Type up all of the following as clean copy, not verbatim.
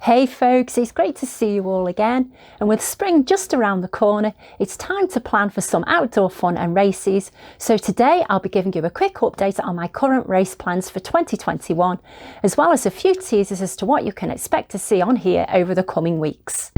Hey folks, it's great to see you all again, and with spring just around the corner, it's time to plan for some outdoor fun and races. So today I'll be giving you a quick update on my current race plans for 2021, as well as a few teasers as to what you can expect to see on here over the coming weeks.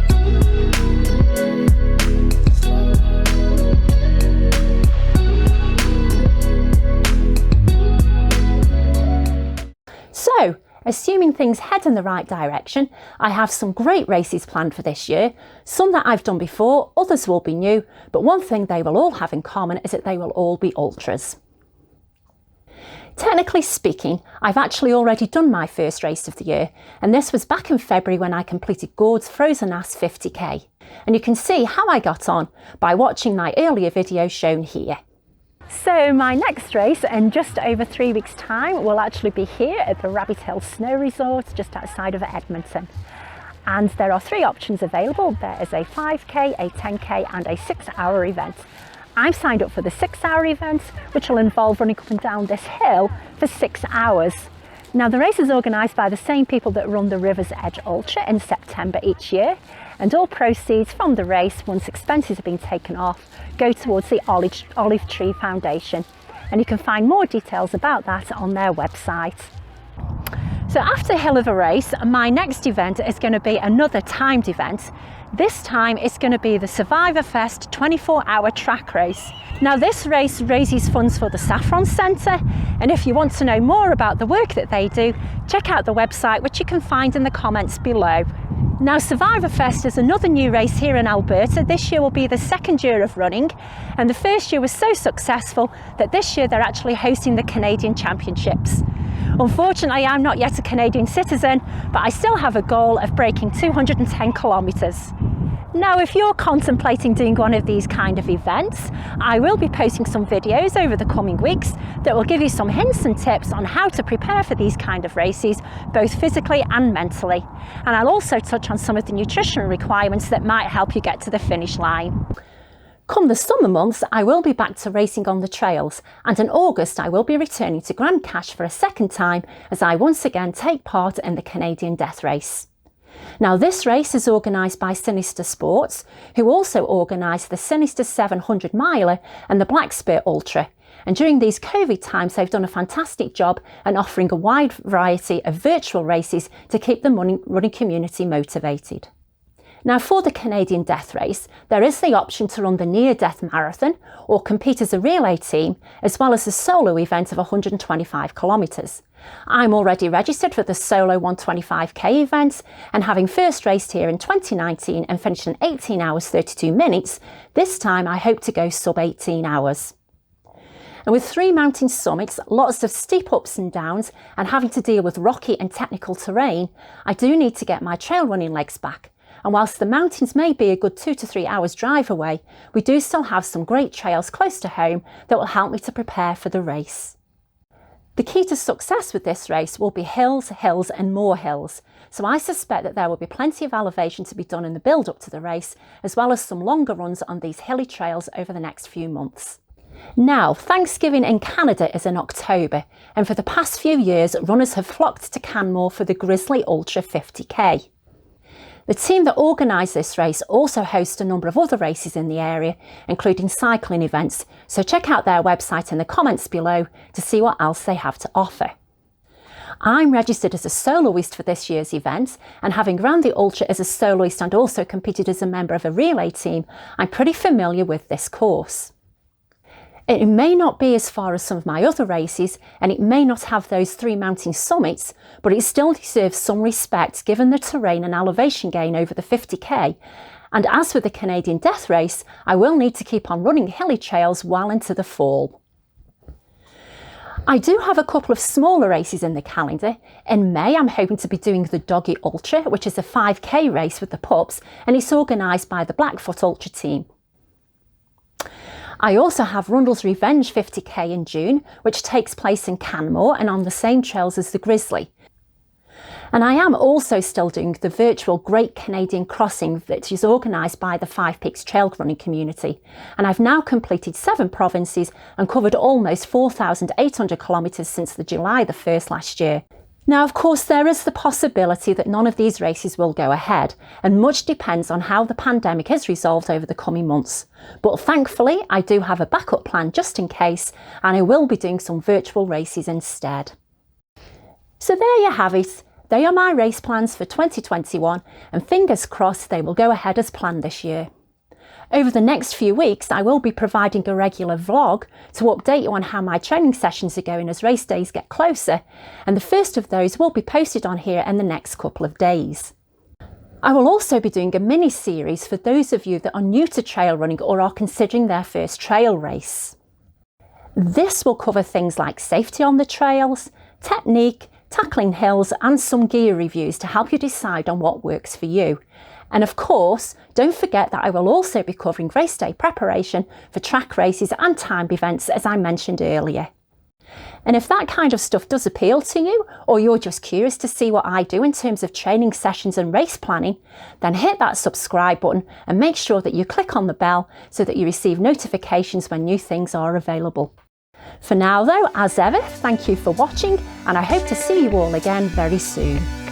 So, assuming things head in the right direction, I have some great races planned for this year, some that I've done before, others will be new, but one thing they will all have in common is that they will all be ultras. Technically speaking, I've actually already done my first race of the year, and this was back in February when I completed Gord's Frozen Ass 50k. And you can see how I got on by watching my earlier video shown here. So my next race in just over 3 weeks' time will actually be here at the Rabbit Hill Snow Resort just outside of Edmonton. And there are 3 options available. There is a 5k, a 10k and a 6-hour event. I've signed up for the 6-hour event, which will involve running up and down this hill for 6 hours. Now the race is organised by the same people that run the River's Edge Ultra in September each year, and all proceeds from the race, once expenses have been taken off, go towards the Olive Tree Foundation, and you can find more details about that on their website. So after Hill of a race, my next event is going to be another timed event. This time it's going to be the Survivorfest 24-hour track race. Now this race raises funds for the Saffron Centre, and if you want to know more about the work that they do, check out the website, which you can find in the comments below. Now Survivorfest is another new race here in Alberta. This year will be the 2nd year of running, and the first year was so successful that this year they're actually hosting the Canadian Championships. Unfortunately, I'm not yet a Canadian citizen, but I still have a goal of breaking 210 kilometres. Now, if you're contemplating doing one of these kind of events, I will be posting some videos over the coming weeks that will give you some hints and tips on how to prepare for these kind of races, both physically and mentally. And I'll also touch on some of the nutritional requirements that might help you get to the finish line. Come the summer months, I will be back to racing on the trails, and in August I will be returning to Grand Cache for a second time as I once again take part in the Canadian Death Race. Now this race is organised by Sinister Sports, who also organise the Sinister 700 miler and the Black Spur Ultra, and during these COVID times they've done a fantastic job in offering a wide variety of virtual races to keep the running community motivated. Now for the Canadian Death Race, there is the option to run the near-death marathon or compete as a relay team, as well as a solo event of 125 kilometres. I'm already registered for the solo 125k event, and having first raced here in 2019 and finished in 18 hours 32 minutes, this time I hope to go sub 18 hours. And with 3 mountain summits, lots of steep ups and downs, and having to deal with rocky and technical terrain, I do need to get my trail running legs back. And whilst the mountains may be a good 2 to 3 hours drive away, we do still have some great trails close to home that will help me to prepare for the race. The key to success with this race will be hills, hills and more hills. So I suspect that there will be plenty of elevation to be done in the build up to the race, as well as some longer runs on these hilly trails over the next few months. Now, Thanksgiving in Canada is in October, and for the past few years, runners have flocked to Canmore for the Grizzly Ultra 50k. The team that organised this race also hosts a number of other races in the area, including cycling events, so check out their website in the comments below to see what else they have to offer. I'm registered as a soloist for this year's event, and having ran the Ultra as a soloist and also competed as a member of a relay team, I'm pretty familiar with this course. It may not be as far as some of my other races, and it may not have those 3 mountain summits, but it still deserves some respect given the terrain and elevation gain over the 50k. And as with the Canadian Death Race, I will need to keep on running hilly trails well into the fall. I do have a couple of smaller races in the calendar. In May, I'm hoping to be doing the Doggy Ultra, which is a 5k race with the pups, and it's organised by the Blackfoot Ultra team. I also have Rundle's Revenge 50k in June, which takes place in Canmore and on the same trails as the Grizzly. And I am also still doing the virtual Great Canadian Crossing that is organised by the Five Peaks trail running community. And I've now completed 7 provinces and covered almost 4,800 kilometres since the July the 1st last year. Now, of course, there is the possibility that none of these races will go ahead, and much depends on how the pandemic is resolved over the coming months. But thankfully, I do have a backup plan just in case, and I will be doing some virtual races instead. So there you have it. They are my race plans for 2021, and fingers crossed they will go ahead as planned this year. Over the next few weeks, I will be providing a regular vlog to update you on how my training sessions are going as race days get closer, and the first of those will be posted on here in the next couple of days. I will also be doing a mini series for those of you that are new to trail running or are considering their first trail race. This will cover things like safety on the trails, technique, tackling hills, and some gear reviews to help you decide on what works for you. And of course, don't forget that I will also be covering race day preparation for track races and time events, as I mentioned earlier. And if that kind of stuff does appeal to you, or you're just curious to see what I do in terms of training sessions and race planning, then hit that subscribe button and make sure that you click on the bell so that you receive notifications when new things are available. For now though, as ever, thank you for watching, and I hope to see you all again very soon.